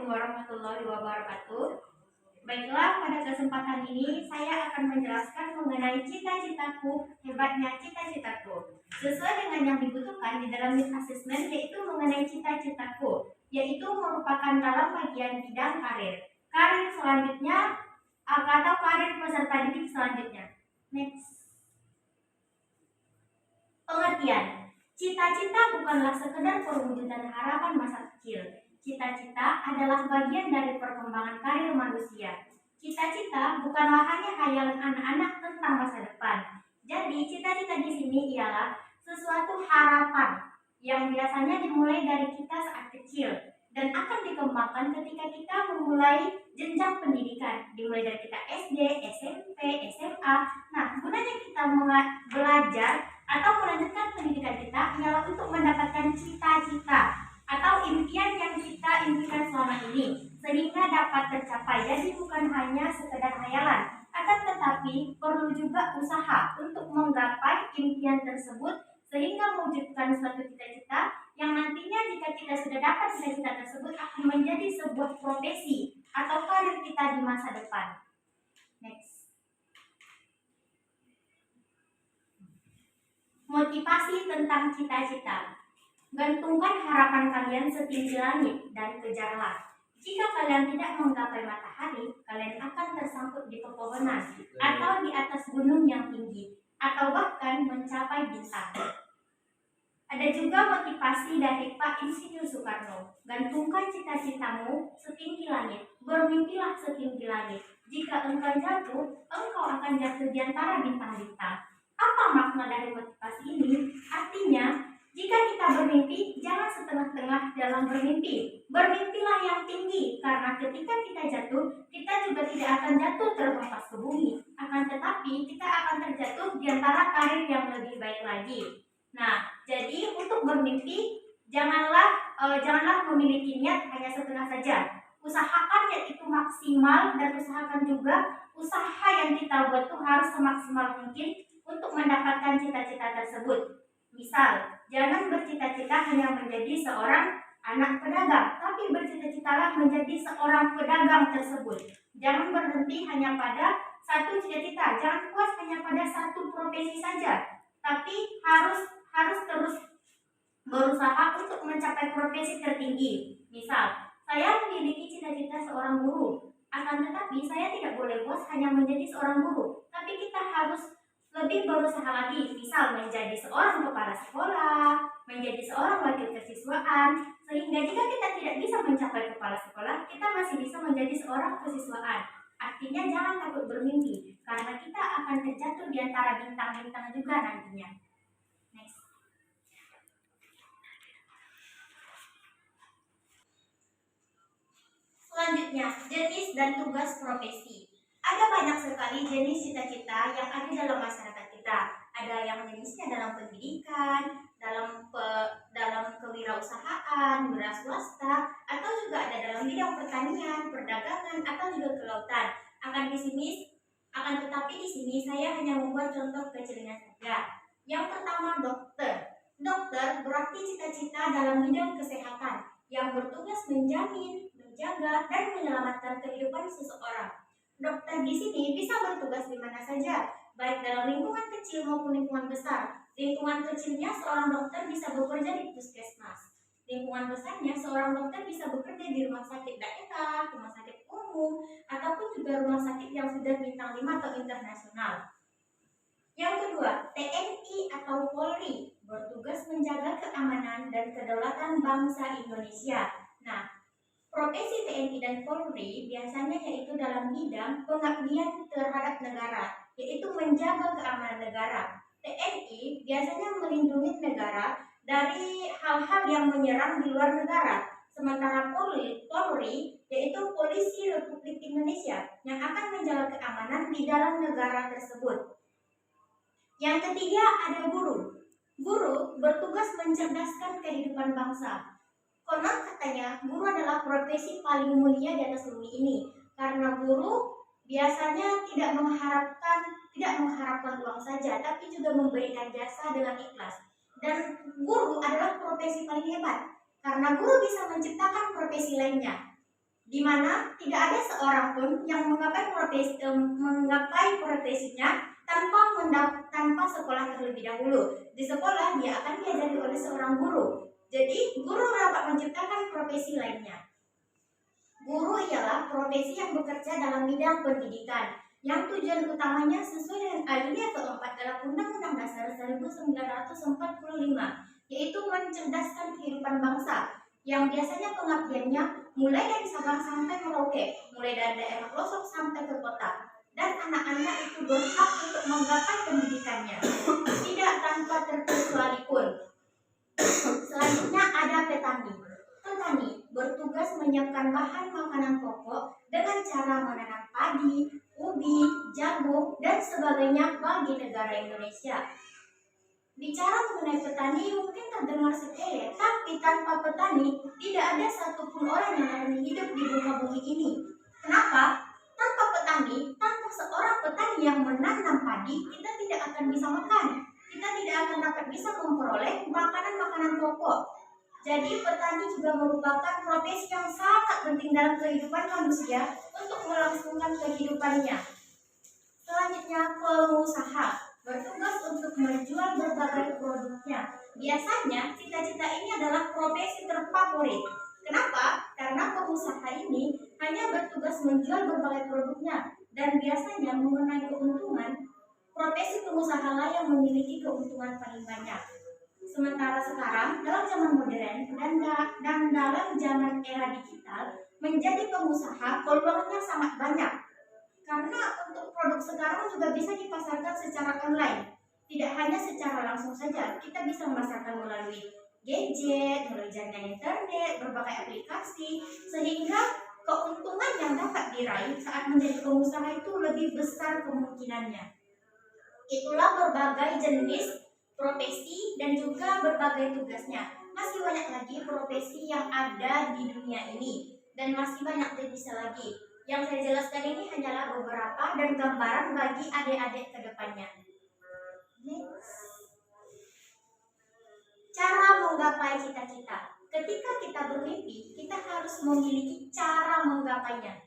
warahmatullahi wabarakatuh. Baiklah, pada kesempatan ini saya akan menjelaskan mengenai cita-citaku, hebatnya cita-citaku. Sesuai dengan yang dibutuhkan di dalam needs assessment, yaitu mengenai cita-citaku, yaitu merupakan dalam bagian bidang karir. Karir selanjutnya atau karir peserta didik selanjutnya. Next. Pengertian. Cita-cita bukanlah sekedar perwujudan harapan masa kecil. Cita-cita adalah bagian dari perkembangan karir manusia. Cita-cita bukanlah hanya khayalan anak-anak tentang masa depan. Jadi, cita-cita di sini ialah sesuatu harapan yang biasanya dimulai dari kita saat kecil dan akan dikembangkan ketika kita memulai jenjang pendidikan, dimulai dari kita SD, SMP, SMA. Nah, gunanya kita belajar atau melanjutkan pendidikan kita ialah untuk mendapatkan cita-cita atau impian yang kita impikan selama ini sehingga dapat tercapai. Jadi bukan hanya sekedar khayalan, akan tetapi perlu juga usaha untuk menggapai impian tersebut sehingga mewujudkan suatu cita-cita yang nantinya jika kita sudah dapat cita-cita tersebut akan menjadi sebuah profesi atau karir kita di masa depan. Next. Motivasi tentang cita-cita. Gantungkan harapan kalian setinggi langit dan kejarlah. Jika kalian tidak menggapai matahari, kalian akan tersangkut di pepohonan atau di atas gunung yang tinggi, atau bahkan mencapai bintang. Ada juga motivasi dari Pak Insinyur Soekarno. Gantungkan cita-citamu setinggi langit, bermimpilah setinggi langit. Jika engkau jatuh, engkau akan jatuh di antara bintang-bintang. Apa makna dari motivasi ini? Artinya, jika kita bermimpi, jangan setengah-tengah dalam bermimpi. Bermimpilah yang tinggi, karena ketika kita jatuh, kita juga tidak akan jatuh terhempas ke bumi. Akan tetapi, kita akan terjatuh di antara karir yang lebih baik lagi. Nah, jadi untuk bermimpi, janganlah memiliki niat hanya setengah saja. Usahakan yaitu maksimal dan usahakan juga usaha yang kita buat itu harus semaksimal mungkin untuk mendapatkan cita-cita tersebut. Misal, jangan bercita-cita hanya menjadi seorang anak pedagang, tapi bercita-citalah menjadi seorang pedagang tersebut. Jangan berhenti hanya pada satu cita-cita, jangan puas hanya pada satu profesi saja, tapi harus terus berusaha untuk mencapai profesi tertinggi. Misal, saya memiliki cita-cita seorang guru, akan tetapi saya tidak boleh puas hanya menjadi seorang guru, tapi kita harus lebih berusaha lagi, misal menjadi seorang kepala sekolah, menjadi seorang wakil kesiswaan, sehingga jika kita tidak bisa mencapai kepala sekolah, kita masih bisa menjadi seorang kesiswaan. Artinya jangan takut bermimpi, karena kita akan terjatuh di antara bintang-bintang juga nantinya. Next. Selanjutnya, jenis dan tugas profesi. Ada banyak sekali jenis cita-cita yang ada dalam masyarakat kita. Ada yang jenisnya dalam pendidikan, dalam kewirausahaan, wira swasta, atau juga ada dalam bidang pertanian, perdagangan, atau juga kelautan. Tetapi di sini saya hanya membuat contoh kecilnya saja. Yang pertama, dokter. Dokter berarti cita-cita dalam bidang kesehatan yang bertugas menjamin, menjaga, dan menyelamatkan kehidupan seseorang. Dokter di sini bisa bertugas di mana saja, baik dalam lingkungan kecil maupun lingkungan besar. Lingkungan kecilnya seorang dokter bisa bekerja di puskesmas. Lingkungan besarnya seorang dokter bisa bekerja di rumah sakit daerah, rumah sakit umum, ataupun juga rumah sakit yang sudah bintang 5 atau internasional. Yang kedua, TNI atau Polri bertugas menjaga keamanan dan kedaulatan bangsa Indonesia. Nah, profesi TNI dan Polri biasanya yaitu dalam bidang pengabdian terhadap negara, yaitu menjaga keamanan negara. TNI biasanya melindungi negara dari hal-hal yang menyerang di luar negara. Sementara Polri yaitu Polisi Republik Indonesia yang akan menjaga keamanan di dalam negara tersebut. Yang ketiga, ada guru. Guru bertugas mencerdaskan kehidupan bangsa. Konon katanya guru adalah profesi paling mulia di atas bumi ini, karena guru biasanya tidak mengharapkan uang saja, tapi juga memberikan jasa dengan ikhlas. Dan guru adalah profesi paling hebat, karena guru bisa menciptakan profesi lainnya. di mana tidak ada seorang pun yang menggapai profesinya tanpa sekolah terlebih dahulu. Di sekolah dia akan diajari oleh seorang guru. Jadi guru dapat menciptakan profesi lainnya. Guru ialah profesi yang bekerja dalam bidang pendidikan, yang tujuan utamanya sesuai dengan alinea keempat dalam Undang-Undang Dasar 1945, yaitu mencerdaskan kehidupan bangsa, yang biasanya pengabdiannya mulai dari Sabang sampai Merauke, mulai dari daerah pelosok sampai ke kota, dan anak-anak itu berhak untuk menggapai pendidikannya, tidak tanpa terkecuali pun. Selanjutnya ada petani. Petani bertugas menyiapkan bahan makanan pokok dengan cara menanam padi, ubi, jagung, dan sebagainya bagi negara Indonesia. Bicara mengenai petani mungkin terdengar sepele, tapi tanpa petani tidak ada satupun orang yang akan hidup di muka bumi ini. Kenapa? Tanpa petani, tanpa seorang petani yang menanam padi, kita tidak akan bisa makan. Kita tidak akan dapat bisa memperoleh makanan-makanan pokok. Jadi petani juga merupakan profesi yang sangat penting dalam kehidupan manusia untuk melangsungkan kehidupannya. Selanjutnya pengusaha bertugas untuk menjual berbagai produknya. Biasanya cita-cita ini adalah profesi terfavorit. Kenapa? Karena pengusaha ini hanya bertugas menjual berbagai produknya dan biasanya mengenai keuntungan. Profesi pengusaha lah yang memiliki keuntungan paling banyak. Sementara sekarang dalam zaman modern dan dalam zaman era digital, menjadi pengusaha peluangnya sangat banyak. Karena untuk produk sekarang juga bisa dipasarkan secara online. Tidak hanya secara langsung saja, kita bisa memasarkan melalui gadget, melalui jaringan internet, berbagai aplikasi, sehingga keuntungan yang dapat diraih saat menjadi pengusaha itu lebih besar kemungkinannya. Itulah berbagai jenis profesi dan juga berbagai tugasnya. Masih banyak lagi profesi yang ada di dunia ini dan masih banyak bisa lagi. Yang saya jelaskan ini hanyalah beberapa dan gambaran bagi adik-adik ke depannya. Next. Cara menggapai cita-cita. Ketika kita bermimpi, kita harus memiliki cara menggapainya.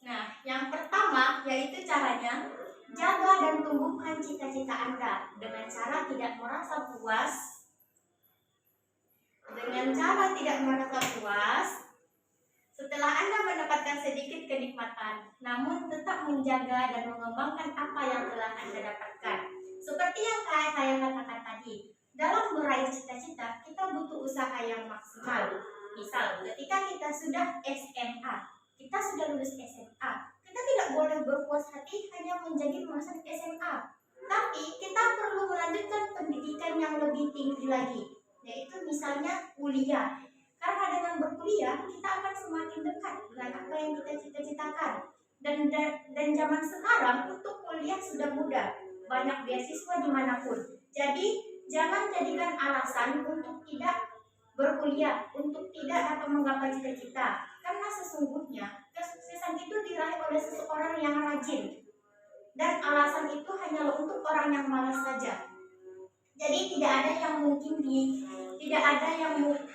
Nah, yang pertama yaitu caranya jaga dan tumbuhkan cita-cita Anda dengan cara tidak merasa puas. Dengan cara tidak merasa puas, setelah Anda mendapatkan sedikit kenikmatan, namun tetap menjaga dan mengembangkan apa yang telah Anda dapatkan. Seperti yang saya katakan tadi, dalam meraih cita-cita, kita butuh usaha yang maksimal. Misal, ketika kita sudah SMA, kita sudah lulus SMA, kita tidak boleh berpuas hati hanya menjadi lulusan SMA, tapi kita perlu melanjutkan pendidikan yang lebih tinggi lagi, yaitu misalnya kuliah. Karena dengan berkuliah kita akan semakin dekat dengan apa yang kita cita-citakan. Dan zaman sekarang untuk kuliah sudah mudah, banyak beasiswa dimanapun. Jadi jangan jadikan alasan untuk tidak berkuliah, untuk tidak dapat menggapai cita-cita. Karena sesungguhnya kesuksesan itu diraih oleh seseorang yang rajin. Dan alasan itu hanyalah untuk orang yang malas saja. Jadi tidak ada yang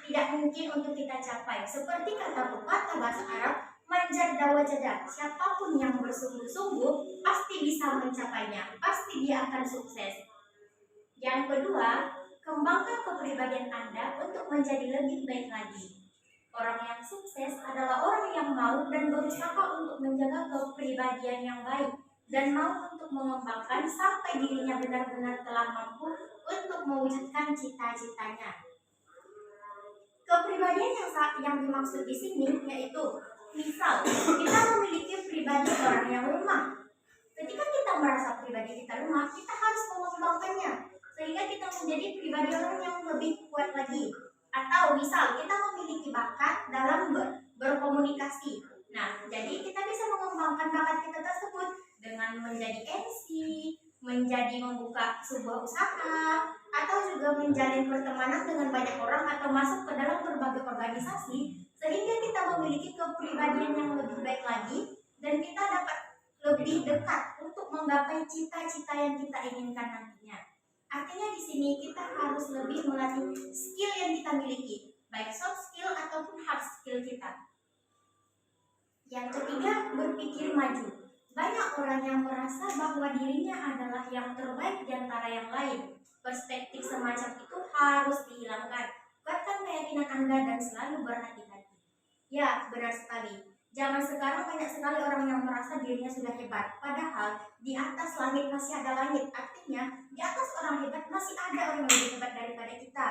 tidak mungkin untuk kita capai. Seperti kata pepatah bahasa Arab, manjar dawajada. Siapapun yang bersungguh-sungguh pasti bisa mencapainya, pasti dia akan sukses. Yang kedua, kembangkan kepribadian Anda untuk menjadi lebih baik lagi. Orang yang sukses adalah orang yang mau dan berusaha untuk menjaga kepribadian yang baik dan mau untuk mengembangkan sampai dirinya benar-benar telah mampu untuk mewujudkan cita-citanya. Kepribadian yang dimaksud di sini yaitu, misal kita memiliki pribadi orang yang lemah. Ketika kita merasa pribadi kita lemah, kita harus mengembangkannya sehingga kita menjadi pribadi orang yang lebih kuat lagi. Atau misal kita memiliki bakat dalam berkomunikasi. Nah, jadi kita bisa mengembangkan bakat kita tersebut dengan menjadi MC, menjadi membuka sebuah usaha, atau juga menjalin pertemanan dengan banyak orang atau masuk ke dalam berbagai organisasi sehingga kita memiliki kepribadian yang lebih baik lagi dan kita dapat lebih dekat untuk menggapai cita-cita yang kita inginkan nantinya. Artinya Artinya di sini kita harus lebih melatih skill yang kita miliki, baik soft skill ataupun hard skill kita. Yang ketiga, berpikir maju. Banyak orang yang merasa bahwa dirinya adalah yang terbaik di antara yang lain. Perspektif semacam itu harus dihilangkan. Kuatkan keyakinan Anda dan selalu berhati-hati. Ya, benar sekali. Zaman sekarang banyak sekali orang yang merasa dirinya sudah hebat. Padahal di atas langit masih ada langit. Artinya di atas orang hebat masih ada orang yang lebih hebat daripada kita.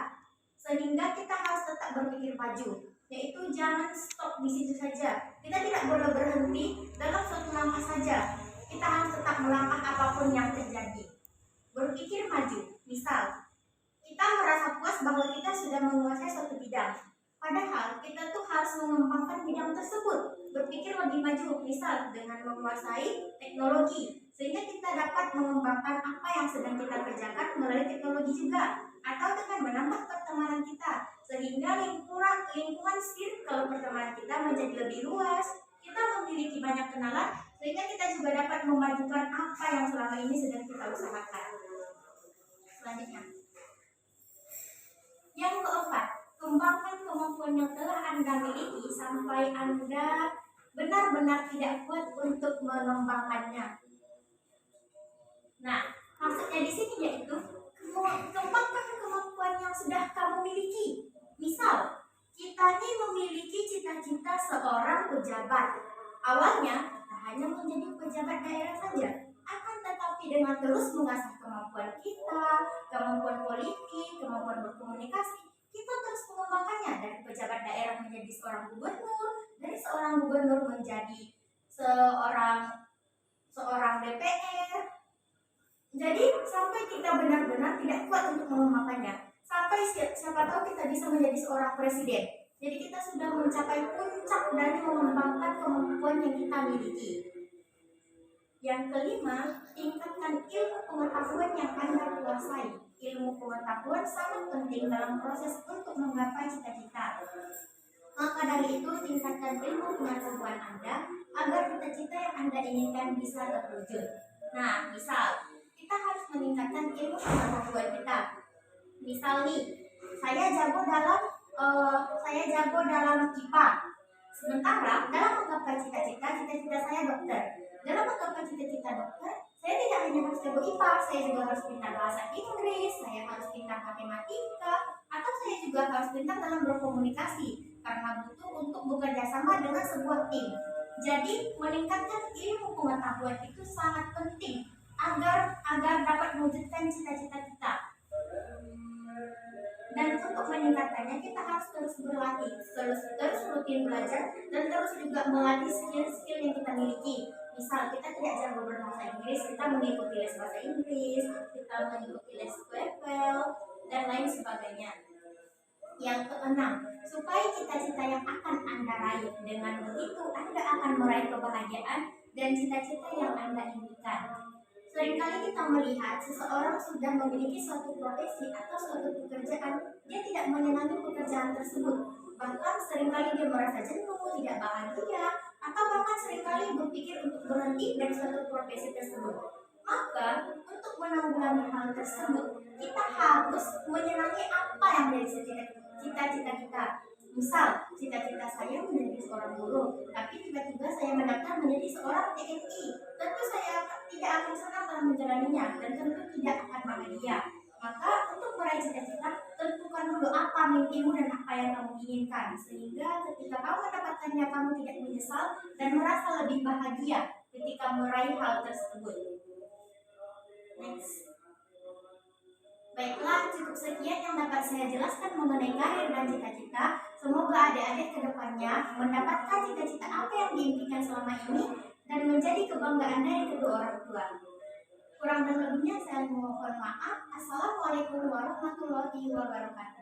Sehingga kita harus tetap berpikir maju. Yaitu jangan stop di situ saja. Kita tidak boleh berhenti dalam suatu langkah saja. Kita harus tetap melangkah apapun yang terjadi. Berpikir maju. Misal, kita merasa puas bahwa kita sudah menguasai suatu bidang. Padahal kita tuh harus mengembangkan bidang tersebut. Berpikir lebih maju, misal dengan menguasai teknologi, sehingga kita dapat mengembangkan apa yang sedang kita kerjakan melalui teknologi juga, atau dengan menambah pertemanan kita, sehingga lingkungan circle pertemanan kita menjadi lebih luas. Kita memiliki banyak kenalan, sehingga kita juga dapat memajukan apa yang selama ini sedang kita usahakan. Selanjutnya, yang keempat, kembangkan kemampuan yang telah Anda miliki sampai Anda benar-benar tidak kuat untuk mengembangkannya. Nah, maksudnya di sini yaitu kembangkan kemampuan yang sudah kamu miliki. Misal, kita ini memiliki cita-cita seorang pejabat. Awalnya, tak hanya menjadi pejabat daerah saja, akan tetapi dengan terus mengasah kemampuan kita, kemampuan politik, kemampuan berkomunikasi, kita terus mengembangkannya dari pejabat daerah menjadi seorang gubernur, dari seorang gubernur menjadi seorang DPR. Jadi sampai kita benar-benar tidak kuat untuk mengembangkannya, sampai siapa tahu kita bisa menjadi seorang presiden. Jadi kita sudah mencapai puncak dari mengembangkan kemampuan yang kita miliki. Yang kelima, tingkatkan ilmu pengetahuan yang Anda kuasai. Ilmu pengetahuan sangat penting dalam proses untuk menggapai cita-cita. Maka dari itu, tingkatkan ilmu pengetahuan Anda agar cita-cita yang Anda inginkan bisa terwujud. Nah, misal, kita harus meningkatkan ilmu pengetahuan kita. Misal nih, saya jago dalam IPA. Sementara dalam menggapai cita-cita saya dokter. Dalam menggapai cita-cita dokter, saya tidak hanya harus jago IPA, saya juga harus pintar bahasa Inggris, saya harus pintar matematika, atau saya juga harus pintar dalam berkomunikasi karena butuh untuk bekerja sama dengan sebuah tim. Jadi meningkatkan ilmu pengetahuan itu sangat penting agar dapat mewujudkan cita-cita kita. Dan untuk meningkatkannya kita harus terus berlatih, terus rutin belajar, dan terus juga melatih skill-skill yang kita miliki. Misal kita tidak jago berbahasa Inggris, kita mengikuti les bahasa Inggris, kita mengikuti les TOEFL, dan lain sebagainya. Yang keenam, supaya cita-cita yang akan Anda raih. Dengan begitu Anda akan meraih kebahagiaan dan cita-cita yang Anda inginkan. Seringkali kita melihat seseorang sudah memiliki suatu profesi atau suatu pekerjaan, dia tidak menyenangi pekerjaan tersebut. Bahkan seringkali dia merasa jenuh, tidak bahagia, atau bahkan seringkali berpikir untuk berhenti dari suatu profesi tersebut. Maka untuk menanggulangi hal tersebut, kita harus menyenangi apa yang menjadi cita-cita kita. Misal, cita-cita saya menjadi seorang guru, tapi tiba-tiba saya mendaftar menjadi seorang TNI. Tentu saya tidak akan senang dalam menjalaninya dan tentu tidak akan bahagia. Maka untuk meraih cita-cita, tentukan dulu apa mimpimu dan apa yang kamu inginkan, sehingga ketika kamu mendapatkannya kamu tidak menyesal dan merasa lebih bahagia ketika meraih hal tersebut. Next. Baiklah, cukup sekian yang dapat saya jelaskan mengenai karir dan cita-cita. Semoga adik-adik kedepannya mendapatkan cita-cita apa yang diimpikan selama ini dan menjadi kebanggaan dari kedua orang tua. Kurang dan lebihnya saya mohon maaf. Assalamualaikum warahmatullahi wabarakatuh.